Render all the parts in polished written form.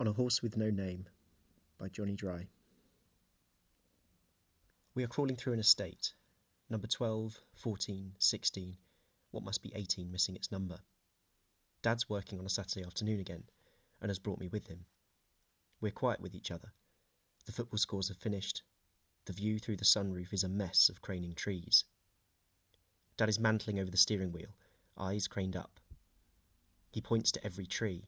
On a Horse with No Name by Jonny Dry. We are crawling through an estate, number 12, 14, 16, what must be 18 missing its number. Dad's working on a Saturday afternoon again, and has brought me with him. We're quiet with each other. The football scores have finished. The view through the sunroof is a mess of craning trees. Dad is mantling over the steering wheel, eyes craned up. He points to every tree.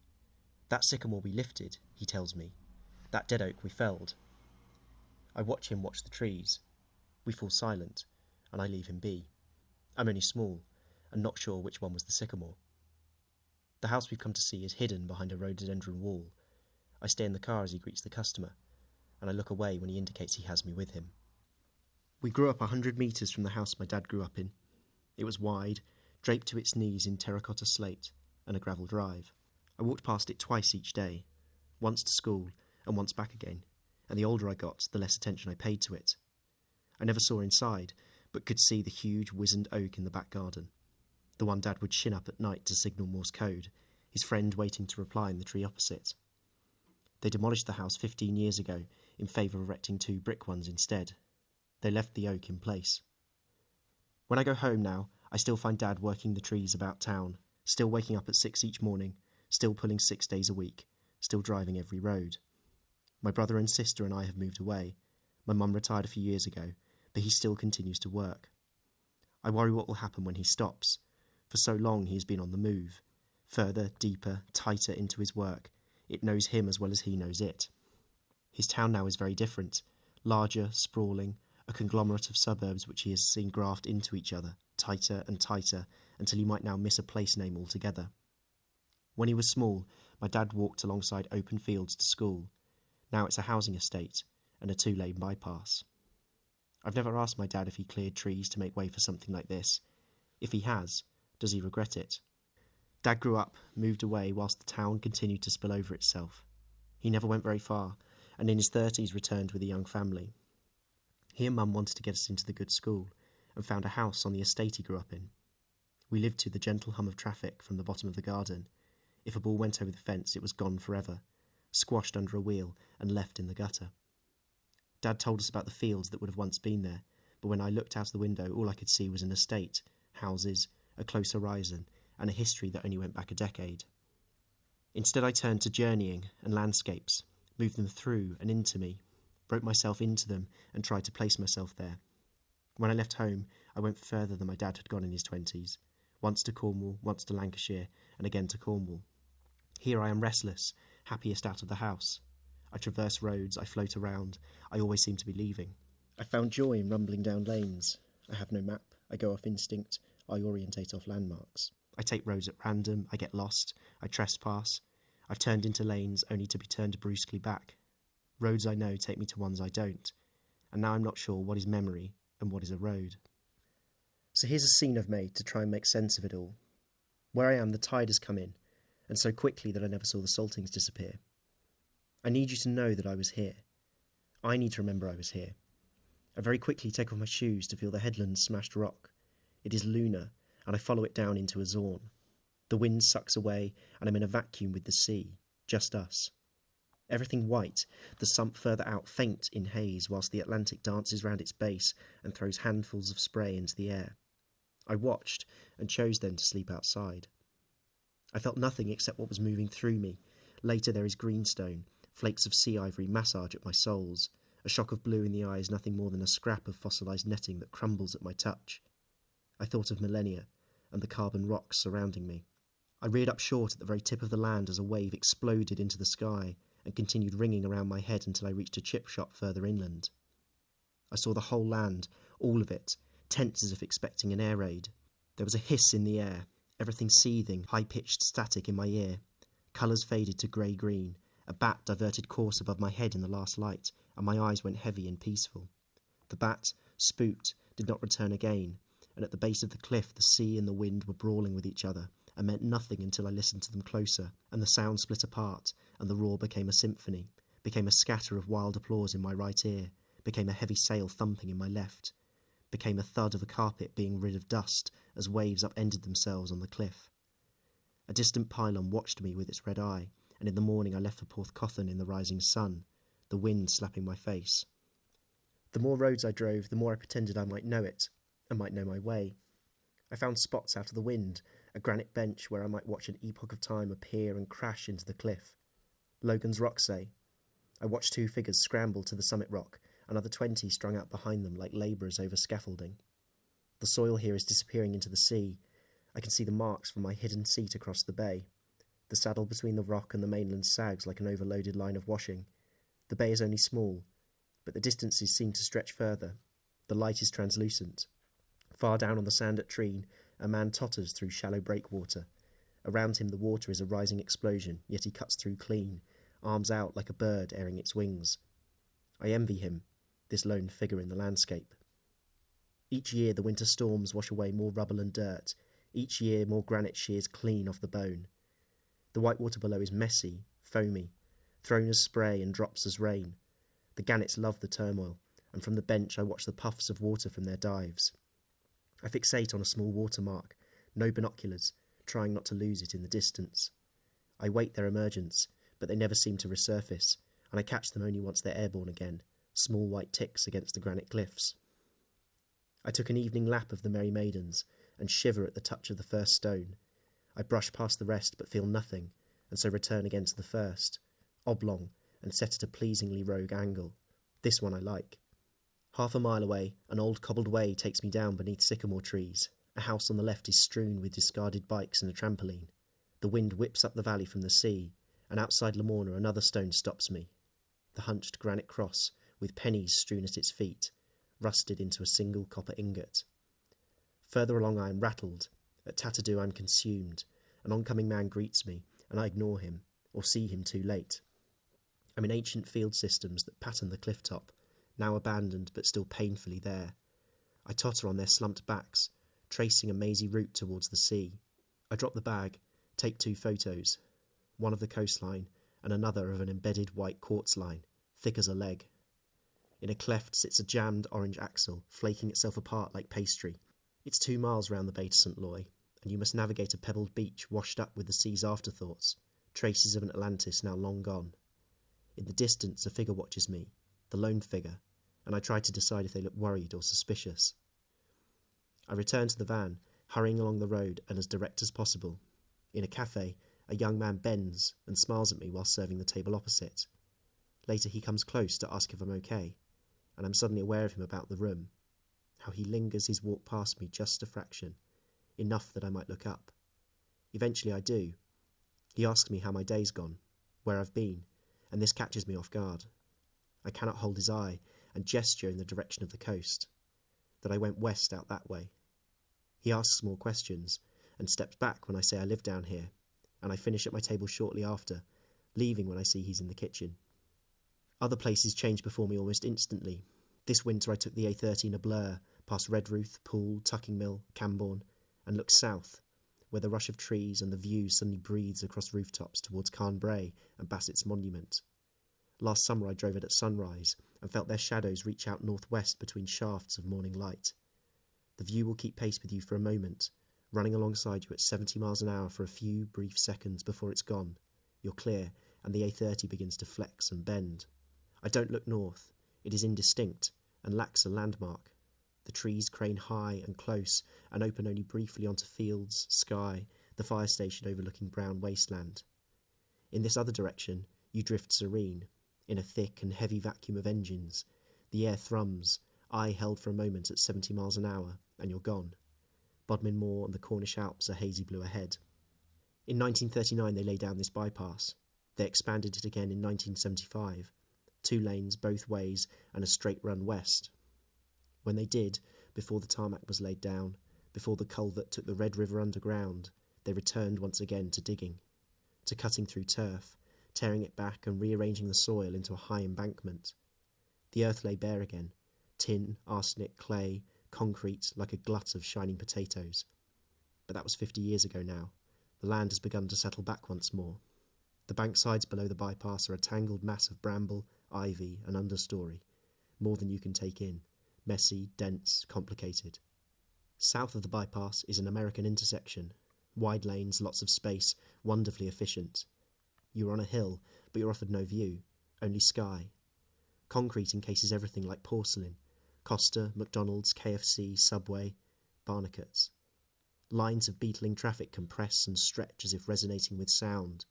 That sycamore we lifted, he tells me. That dead oak we felled. I watch him watch the trees. We fall silent, and I leave him be. I'm only small, and not sure which one was the sycamore. The house we've come to see is hidden behind a rhododendron wall. I stay in the car as he greets the customer, and I look away when he indicates he has me with him. We grew up 100 metres from the house my dad grew up in. It was wide, draped to its knees in terracotta slate, and a gravel drive. I walked past it twice each day, once to school and once back again, and the older I got, the less attention I paid to it. I never saw inside, but could see the huge wizened oak in the back garden, the one Dad would shin up at night to signal Morse code, his friend waiting to reply in the tree opposite. They demolished the house 15 years ago in favour of erecting 2 brick ones instead. They left the oak in place. When I go home now, I still find Dad working the trees about town, still waking up at 6 each morning, still pulling 6 days a week, still driving every road. My brother and sister and I have moved away. My mum retired a few years ago, but he still continues to work. I worry what will happen when he stops. For so long he has been on the move, further, deeper, tighter into his work. It knows him as well as he knows it. His town now is very different, larger, sprawling, a conglomerate of suburbs which he has seen graft into each other, tighter and tighter, until you might now miss a place name altogether. When he was small, my dad walked alongside open fields to school. Now it's a housing estate and a 2-lane bypass. I've never asked my dad if he cleared trees to make way for something like this. If he has, does he regret it? Dad grew up, moved away whilst the town continued to spill over itself. He never went very far, and in his 30s returned with a young family. He and Mum wanted to get us into the good school, and found a house on the estate he grew up in. We lived to the gentle hum of traffic from the bottom of the garden. If a ball went over the fence, it was gone forever, squashed under a wheel and left in the gutter. Dad told us about the fields that would have once been there, but when I looked out the window, all I could see was an estate, houses, a close horizon, and a history that only went back a decade. Instead, I turned to journeying and landscapes, moved them through and into me, broke myself into them and tried to place myself there. When I left home, I went further than my dad had gone in his 20s, once to Cornwall, once to Lancashire, and again to Cornwall. Here I am restless, happiest out of the house. I traverse roads, I float around, I always seem to be leaving. I found joy in rumbling down lanes. I have no map, I go off instinct, I orientate off landmarks. I take roads at random, I get lost, I trespass. I've turned into lanes only to be turned brusquely back. Roads I know take me to ones I don't, and now I'm not sure what is memory and what is a road. So here's a scene I've made to try and make sense of it all. Where I am, the tide has come in, and so quickly that I never saw the saltings disappear. I need you to know that I was here. I need to remember I was here. I very quickly take off my shoes to feel the headland's smashed rock. It is lunar, and I follow it down into a zorn. The wind sucks away, and I'm in a vacuum with the sea, just us. Everything white, the sump further out faint in haze, whilst the Atlantic dances round its base and throws handfuls of spray into the air. I watched, and chose then to sleep outside. I felt nothing except what was moving through me. Later there is greenstone, flakes of sea ivory massage at my soles, a shock of blue in the eyes, nothing more than a scrap of fossilised netting that crumbles at my touch. I thought of millennia, and the carbon rocks surrounding me. I reared up short at the very tip of the land as a wave exploded into the sky, and continued ringing around my head until I reached a chip shop further inland. I saw the whole land, all of it, tense as if expecting an air raid. There was a hiss in the air, everything seething, high-pitched static in my ear. Colours faded to grey-green. A bat diverted course above my head in the last light, and my eyes went heavy and peaceful. The bat, spooked, did not return again, and at the base of the cliff the sea and the wind were brawling with each other, and meant nothing until I listened to them closer, and the sound split apart, and the roar became a symphony, became a scatter of wild applause in my right ear, became a heavy sail thumping in my left, became a thud of a carpet being rid of dust as waves upended themselves on the cliff. A distant pylon watched me with its red eye, and in the morning I left for Porthcothan in the rising sun, the wind slapping my face. The more roads I drove, the more I pretended I might know it, and might know my way. I found spots out of the wind, a granite bench where I might watch an epoch of time appear and crash into the cliff. Logan's Rock, say. I watched 2 figures scramble to the summit rock, another 20 strung out behind them like labourers over scaffolding. The soil here is disappearing into the sea. I can see the marks from my hidden seat across the bay. The saddle between the rock and the mainland sags like an overloaded line of washing. The bay is only small, but the distances seem to stretch further. The light is translucent. Far down on the sand at Treen, a man totters through shallow breakwater. Around him the water is a rising explosion, yet he cuts through clean, arms out like a bird airing its wings. I envy him, this lone figure in the landscape. Each year the winter storms wash away more rubble and dirt. Each year more granite shears clean off the bone. The white water below is messy, foamy, thrown as spray and drops as rain. The gannets love the turmoil, and from the bench I watch the puffs of water from their dives. I fixate on a small watermark, no binoculars, trying not to lose it in the distance. I wait their emergence, but they never seem to resurface, and I catch them only once they're airborne again, small white ticks against the granite cliffs. I took an evening lap of the Merry Maidens, and shiver at the touch of the first stone. I brush past the rest but feel nothing, and so return again to the first, oblong, and set at a pleasingly rogue angle. This one I like. Half a mile away, an old cobbled way takes me down beneath sycamore trees. A house on the left is strewn with discarded bikes and a trampoline. The wind whips up the valley from the sea, and outside Lamorna another stone stops me. The hunched granite cross, with pennies strewn at its feet, rusted into a single copper ingot. Further along I am rattled. At Tatadoo I am consumed. An oncoming man greets me, and I ignore him, or see him too late. I'm in ancient field systems that pattern the cliff top, now abandoned but still painfully there. I totter on their slumped backs, tracing a mazy route towards the sea. I drop the bag, take 2 photos, one of the coastline and another of an embedded white quartz line, thick as a leg. In a cleft sits a jammed orange axle, flaking itself apart like pastry. It's 2 miles round the bay to St. Loy, and you must navigate a pebbled beach washed up with the sea's afterthoughts, traces of an Atlantis now long gone. In the distance a figure watches me, the lone figure, and I try to decide if they look worried or suspicious. I return to the van, hurrying along the road and as direct as possible. In a cafe, a young man bends and smiles at me while serving the table opposite. Later he comes close to ask if I'm okay, and I'm suddenly aware of him about the room, how he lingers his walk past me just a fraction, enough that I might look up. Eventually I do. He asks me how my day's gone, where I've been, and this catches me off guard. I cannot hold his eye, and gesture in the direction of the coast, that I went west out that way. He asks more questions, and steps back when I say I live down here, and I finish at my table shortly after, leaving when I see he's in the kitchen. Other places change before me almost instantly. This winter I took the A30 in a blur, past Redruth, Poole, Tucking Mill, Cambourne, and looked south, where the rush of trees and the view suddenly breathes across rooftops towards Carnbrae and Bassett's Monument. Last summer I drove it at sunrise, and felt their shadows reach out northwest between shafts of morning light. The view will keep pace with you for a moment, running alongside you at 70 miles an hour for a few brief seconds before it's gone. You're clear, and the A30 begins to flex and bend. I don't look north. It is indistinct, and lacks a landmark. The trees crane high and close, and open only briefly onto fields, sky, the fire station overlooking brown wasteland. In this other direction, you drift serene, in a thick and heavy vacuum of engines. The air thrums, eye held for a moment at 70 miles an hour, and you're gone. Bodmin Moor and the Cornish Alps are hazy blue ahead. In 1939 they laid down this bypass. They expanded it again in 1975. 2 lanes both ways and a straight run west. When they did, before the tarmac was laid down, before the culvert took the Red River underground, they returned once again to digging, to cutting through turf, tearing it back and rearranging the soil into a high embankment. The earth lay bare again, tin, arsenic, clay, concrete, like a glut of shining potatoes. But that was 50 years ago now. The land has begun to settle back once more. The banksides below the bypass are a tangled mass of bramble, ivy and understory, more than you can take in, messy, dense, complicated. South of the bypass is an American intersection, wide lanes, lots of space, wonderfully efficient. You are on a hill, but you're offered no view, only sky. Concrete encases everything like porcelain. Costa, McDonald's, KFC, Subway, Barnacutts. Lines of beetling traffic compress and stretch as if resonating with sound.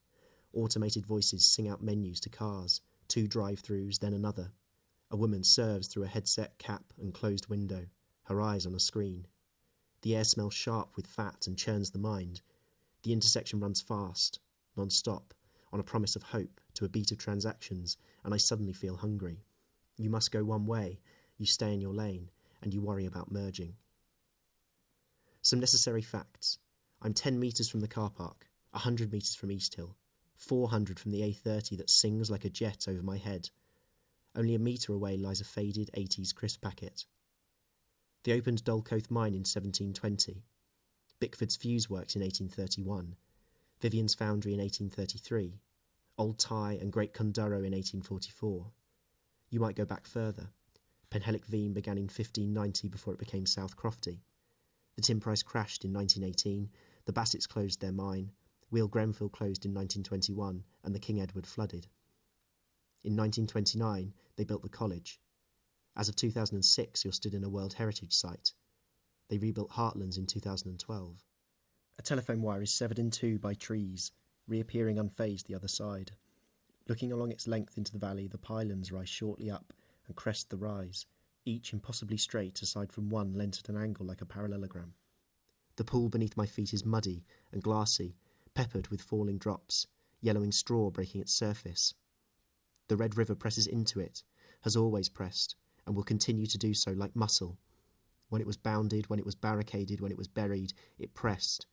Automated voices sing out menus to cars, 2 drive-thrus, then another. A woman serves through a headset cap and closed window, her eyes on a screen. The air smells sharp with fat and churns the mind. The intersection runs fast, non-stop, on a promise of hope, to a beat of transactions, and I suddenly feel hungry. You must go one way, you stay in your lane, and you worry about merging. Some necessary facts. I'm 10 metres from the car park, 100 metres from East Hill, 400 from the A30 that sings like a jet over my head. Only a metre away lies a faded 80s crisp packet. They opened Dulcoath Mine in 1720. Bickford's Fuse Works in 1831. Vivian's Foundry in 1833. Old Tye and Great Cundurrow in 1844. You might go back further. Penhellick Veam began in 1590 before it became South Crofty. The tin price crashed in 1918, the Bassets closed their mine, Wheal Grenfell closed in 1921, and the King Edward flooded. In 1929, they built the college. As of 2006, you're stood in a World Heritage Site. They rebuilt Heartlands in 2012. A telephone wire is severed in 2 by trees, reappearing unfazed the other side. Looking along its length into the valley, the pylons rise shortly up and crest the rise, each impossibly straight aside from one lent at an angle like a parallelogram. The pool beneath my feet is muddy and glassy, peppered with falling drops, yellowing straw breaking its surface. The Red River presses into it, has always pressed, and will continue to do so like muscle. When it was bounded, when it was barricaded, when it was buried, it pressed.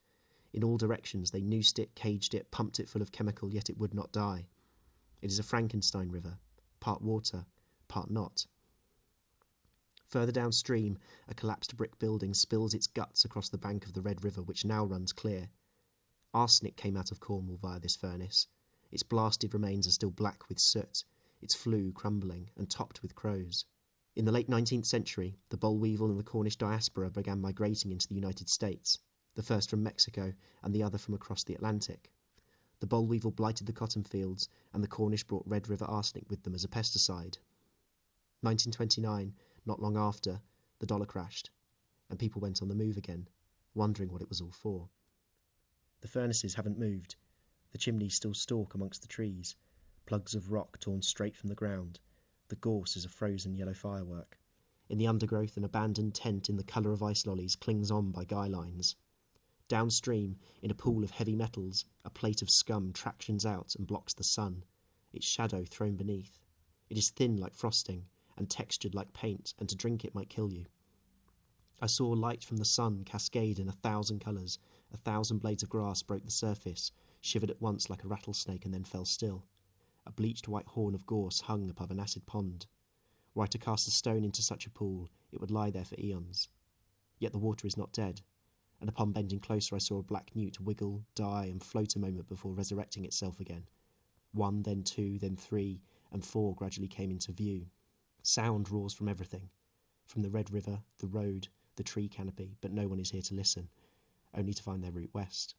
In all directions they noosed it, caged it, pumped it full of chemical, yet it would not die. It is a Frankenstein river, part water, part not. Further downstream, a collapsed brick building spills its guts across the bank of the Red River, which now runs clear. Arsenic came out of Cornwall via this furnace. Its blasted remains are still black with soot, its flue crumbling and topped with crows. In the late 19th century, the boll weevil and the Cornish diaspora began migrating into the United States, the first from Mexico and the other from across the Atlantic. The boll weevil blighted the cotton fields, and the Cornish brought Red River arsenic with them as a pesticide. 1929, not long after, the dollar crashed, and people went on the move again, wondering what it was all for. The furnaces haven't moved. The chimneys still stalk amongst the trees, plugs of rock torn straight from the ground. The gorse is a frozen yellow firework. In the undergrowth, an abandoned tent in the colour of ice lollies clings on by guy lines. Downstream, in a pool of heavy metals, a plate of scum tractions out and blocks the sun, its shadow thrown beneath. It is thin like frosting, and textured like paint, and to drink it might kill you. I saw light from the sun cascade in 1,000 colours. 1,000 blades of grass broke the surface, shivered at once like a rattlesnake, and then fell still. A bleached white horn of gorse hung above an acid pond. Were I to cast a stone into such a pool, it would lie there for eons. Yet the water is not dead, and upon bending closer I saw a black newt wiggle, die, and float a moment before resurrecting itself again. 1, then 2, then 3, and 4 gradually came into view. Sound roars from everything, from the Red River, the road, the tree canopy, but no one is here to listen, only to find their route west.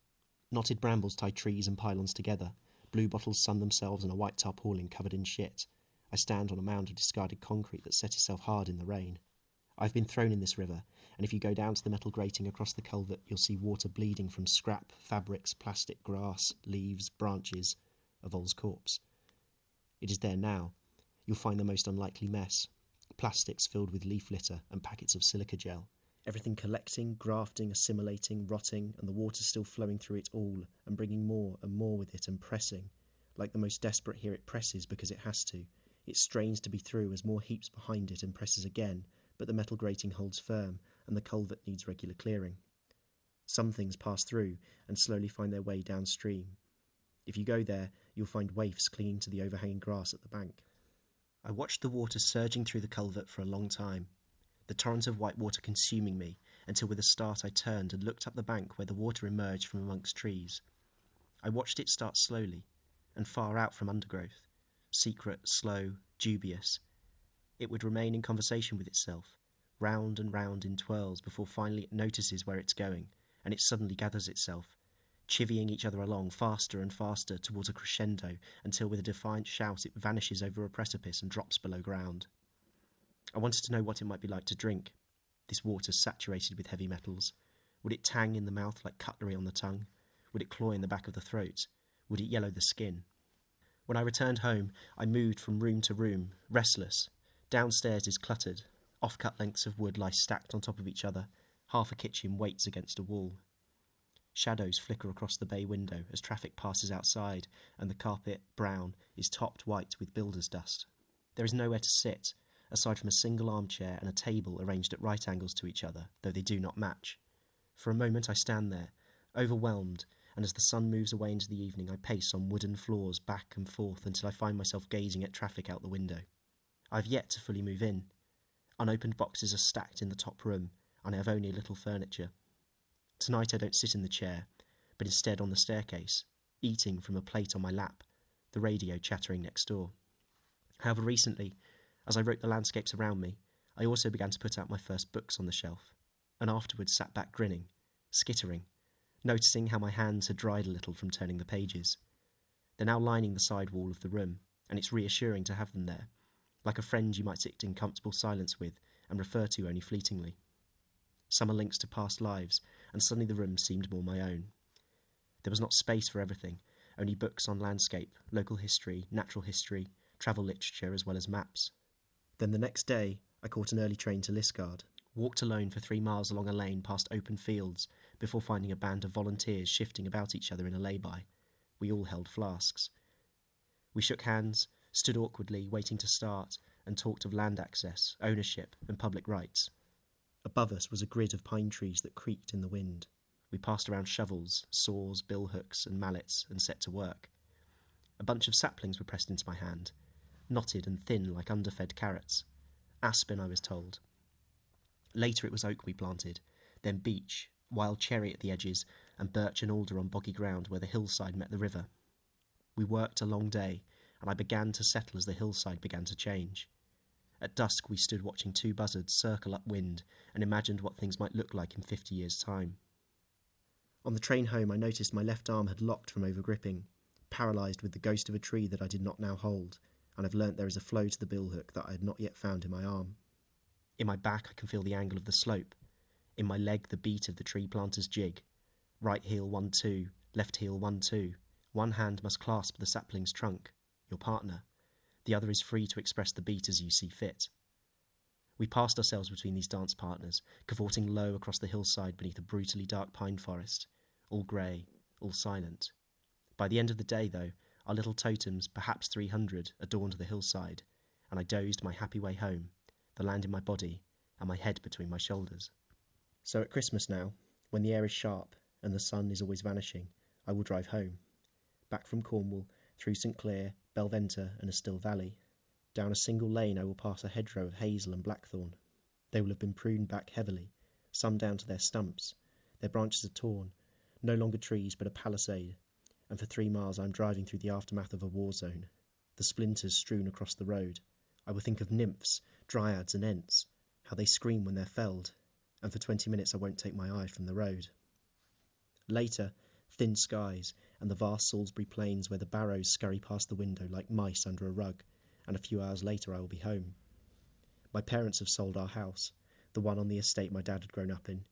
Knotted brambles tie trees and pylons together. Blue bottles sun themselves on a white tarpaulin covered in shit. I stand on a mound of discarded concrete that set itself hard in the rain. I've been thrown in this river, and if you go down to the metal grating across the culvert, you'll see water bleeding from scrap, fabrics, plastic, grass, leaves, branches of Ol's corpse. It is there now. You'll find the most unlikely mess. Plastics filled with leaf litter and packets of silica gel. Everything collecting, grafting, assimilating, rotting, and the water still flowing through it all, and bringing more and more with it, and pressing. Like the most desperate here, it presses because it has to. It strains to be through as more heaps behind it, and presses again, but the metal grating holds firm, and the culvert needs regular clearing. Some things pass through, and slowly find their way downstream. If you go there, you'll find waifs clinging to the overhanging grass at the bank. I watched the water surging through the culvert for a long time, the torrent of white water consuming me, until with a start I turned and looked up the bank where the water emerged from amongst trees. I watched it start slowly, and far out from undergrowth, secret, slow, dubious. It would remain in conversation with itself, round and round in twirls, before finally it notices where it's going, and it suddenly gathers itself, chivying each other along faster and faster towards a crescendo until with a defiant shout it vanishes over a precipice and drops below ground. I wanted to know what it might be like to drink, this water saturated with heavy metals. Would it tang in the mouth like cutlery on the tongue? Would it claw in the back of the throat? Would it yellow the skin? When I returned home, I moved from room to room, restless. Downstairs is cluttered. Off-cut lengths of wood lie stacked on top of each other. Half a kitchen waits against a wall. Shadows flicker across the bay window as traffic passes outside, and the carpet, brown, is topped white with builder's dust. There is nowhere to sit, aside from a single armchair and a table arranged at right angles to each other, though they do not match. For a moment I stand there, overwhelmed, and as the sun moves away into the evening I pace on wooden floors back and forth until I find myself gazing at traffic out the window. I have yet to fully move in. Unopened boxes are stacked in the top room, and I have only a little furniture. Tonight I don't sit in the chair, but instead on the staircase, eating from a plate on my lap, the radio chattering next door. However, recently, as I wrote the landscapes around me, I also began to put out my first books on the shelf, and afterwards sat back grinning, skittering, noticing how my hands had dried a little from turning the pages. They're now lining the side wall of the room, and it's reassuring to have them there, like a friend you might sit in comfortable silence with and refer to only fleetingly. Some are links to past lives, and suddenly the room seemed more my own. There was not space for everything, only books on landscape, local history, natural history, travel literature, as well as maps. Then the next day, I caught an early train to Liskeard, walked alone for 3 miles along a lane past open fields before finding a band of volunteers shifting about each other in a lay-by. We all held flasks. We shook hands, stood awkwardly, waiting to start, and talked of land access, ownership, and public rights. Above us was a grid of pine trees that creaked in the wind. We passed around shovels, saws, billhooks, and mallets, and set to work. A bunch of saplings were pressed into my hand, knotted and thin like underfed carrots. Aspen, I was told. Later it was oak we planted, then beech, wild cherry at the edges, and birch and alder on boggy ground where the hillside met the river. We worked a long day, and I began to settle as the hillside began to change. At dusk we stood watching 2 buzzards circle upwind and imagined what things might look like in 50 years' time. On the train home I noticed my left arm had locked from overgripping, paralysed with the ghost of a tree that I did not now hold, and I've learnt there is a flow to the billhook that I had not yet found in my arm. In my back I can feel the angle of the slope. In my leg the beat of the tree planter's jig. Right heel 1-2, left heel 1-2. One hand must clasp the sapling's trunk, your partner. The other is free to express the beat as you see fit. We passed ourselves between these dance partners, cavorting low across the hillside beneath a brutally dark pine forest, all grey, all silent. By the end of the day, though, our little totems, perhaps 300, adorned the hillside, and I dozed my happy way home, the land in my body, and my head between my shoulders. So at Christmas now, when the air is sharp, and the sun is always vanishing, I will drive home. Back from Cornwall, through St Clair, Belventer and a still valley. Down a single lane I will pass a hedgerow of hazel and blackthorn. They will have been pruned back heavily, some down to their stumps. Their branches are torn, no longer trees but a palisade, and for 3 miles I am driving through the aftermath of a war zone. The splinters strewn across the road. I will think of nymphs, dryads and ents, how they scream when they're felled, and for 20 minutes I won't take my eye from the road. Later, thin skies, and the vast Salisbury plains where the barrows scurry past the window like mice under a rug, and a few hours later I will be home. My parents have sold our house, the one on the estate my dad had grown up in,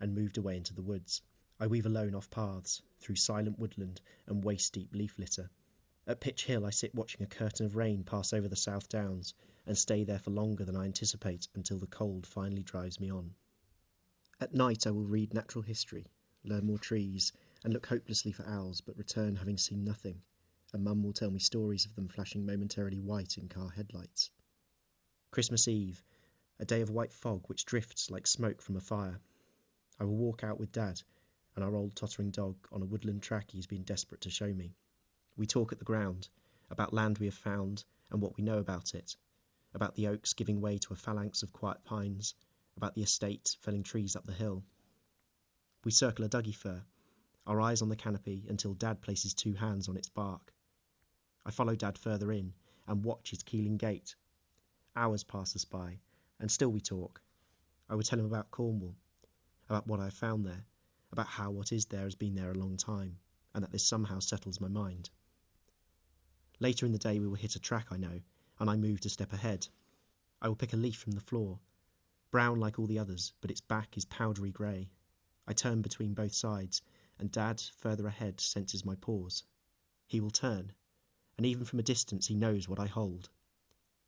and moved away into the woods. I weave alone off paths, through silent woodland and waist-deep leaf litter. At Pitch Hill I sit watching a curtain of rain pass over the South Downs, and stay there for longer than I anticipate until the cold finally drives me on. At night I will read natural history, learn more trees, and look hopelessly for owls, but return having seen nothing, and Mum will tell me stories of them flashing momentarily white in car headlights. Christmas Eve, a day of white fog which drifts like smoke from a fire. I will walk out with Dad and our old tottering dog on a woodland track he's been desperate to show me. We talk at the ground, about land we have found and what we know about it, about the oaks giving way to a phalanx of quiet pines, about the estate felling trees up the hill. We circle a Dougie fir, our eyes on the canopy until Dad places 2 hands on its bark. I follow Dad further in and watch his keeling gait. Hours pass us by, and still we talk. I would tell him about Cornwall, about what I have found there, about how what is there has been there a long time, and that this somehow settles my mind. Later in the day we will hit a track I know, and I move a step ahead. I will pick a leaf from the floor, brown like all the others, but its back is powdery grey. I turn between both sides, and Dad, further ahead, senses my pause. He will turn, and even from a distance he knows what I hold.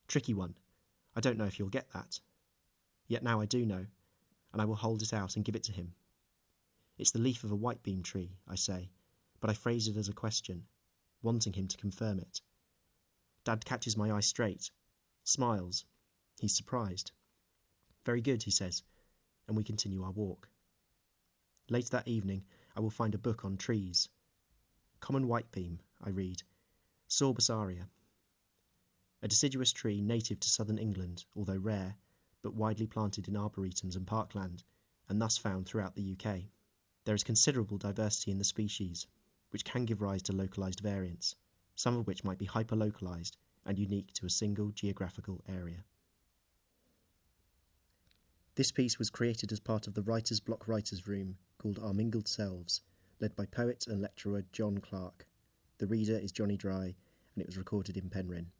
Tricky one. I don't know if you'll get that. Yet now I do know, and I will hold it out and give it to him. It's the leaf of a whitebeam tree, I say, but I phrase it as a question, wanting him to confirm it. Dad catches my eye straight, smiles. He's surprised. Very good, he says, and we continue our walk. Later that evening, I will find a book on trees. Common whitebeam, I read. Sorbasaria. A deciduous tree native to southern England, although rare, but widely planted in arboretums and parkland, and thus found throughout the UK. There is considerable diversity in the species, which can give rise to localised variants, some of which might be hyper-localised and unique to a single geographical area. This piece was created as part of the Writer's Block Writers' Room called Our Mingled Selves, led by poet and lecturer John Clarke. The reader is Jonny and it was recorded in Penryn.